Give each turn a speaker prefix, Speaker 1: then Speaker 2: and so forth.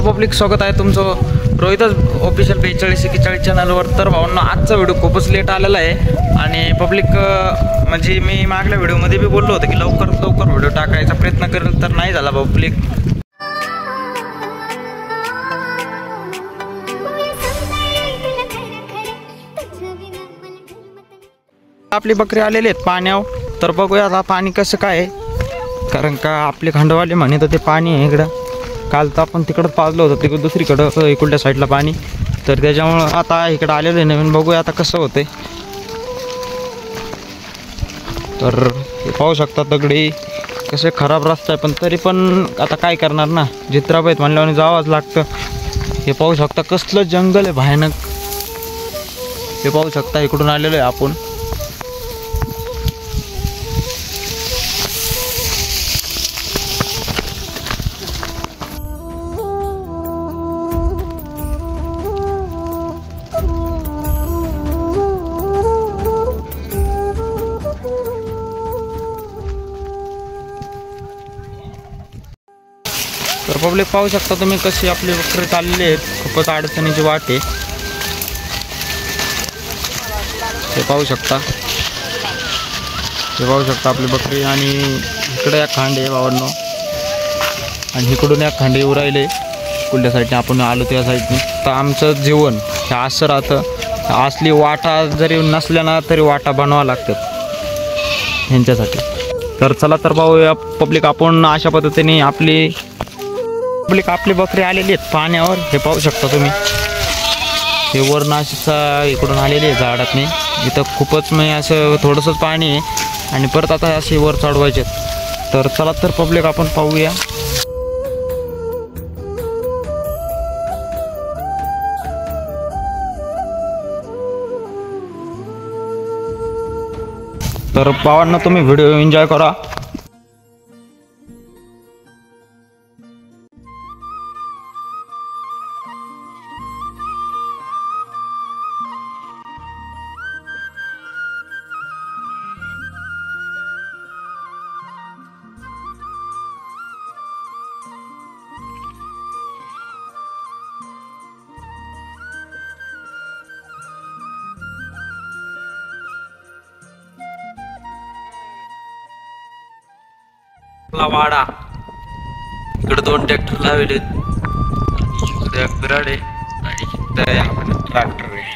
Speaker 1: Public स्वागत आहे तुमचं रोहितच ऑफिशियल 4241 चॅनलवर। तर भावांनो, आजचा व्हिडिओ खूपच लेट आलेला आहे आणि पब्लिक म्हणजे मी मागल्या व्हिडिओमध्ये बी बोललो होतो की लवकरात लवकर व्हिडिओ टाकायचा प्रयत्न करेल, तर नाही झाला पब्लिक। आपली बकरी आलेली आहेत पाण्यावर, तर बघूया आता पाणी कसं काय आहे। कारण का आपले खंडवाले म्हणे तर ते पाणी आहे इकडं, काल तर आपण तिकडं पाजलं होतं तिकडं दुसरीकडं इकडल्या साईडला पाणी, तर त्याच्यामुळं आता इकडं आलेलं आहे नवीन। बघूया आता कसं होतंय। तर पाहू शकता दगडी कसे खराब रस्ता आहे, पण तरी पण आता काय करणार ना, जित्राबाईत म्हणल्यावर जावंच लागतं। हे पाहू शकता कसलं जंगल आहे भयानक, हे पाहू शकता इकडून आलेलो आहे आपण। तर पब्लिक पाहू शकता तुम्ही कशी आपली बकरी चाललेली आहेत, खूपच अडचणीची वाट आहे। हे पाहू शकता, आपली बकरी। आणि इकडे एक खांड आहे भावांनो, आणि इकडून एक खांड येऊ राहिले कुठल्या साईडने आपण आलो त्या साईडने। तर आमचं जीवन हे असं राहतं, असली वाटा जरी नसल्या ना तरी वाटा बनवावं लागतात ह्यांच्यासाठी। तर चला तर पाहूया पब्लिक आपण अशा पद्धतीने आपली बकरी आलेली आहेत पाण्यावर। हे पाहू शकता तुम्ही, हे वरून अशा इकडून आलेली आहे झाडातनी। इथं खूपच म्हणजे असं थोडंसंच पाणी आहे आणि परत आता असे वर चढवायचे। तर चला तर पब्लिक आपण पाहूया। तर भावांनो, तुम्ही व्हिडिओ एन्जॉय करा। वाडा इकडे 2 ट्रॅक्टर लावले, इकडे एक बिराड आहे आणि इकडे ट्रॅक्टर आहे।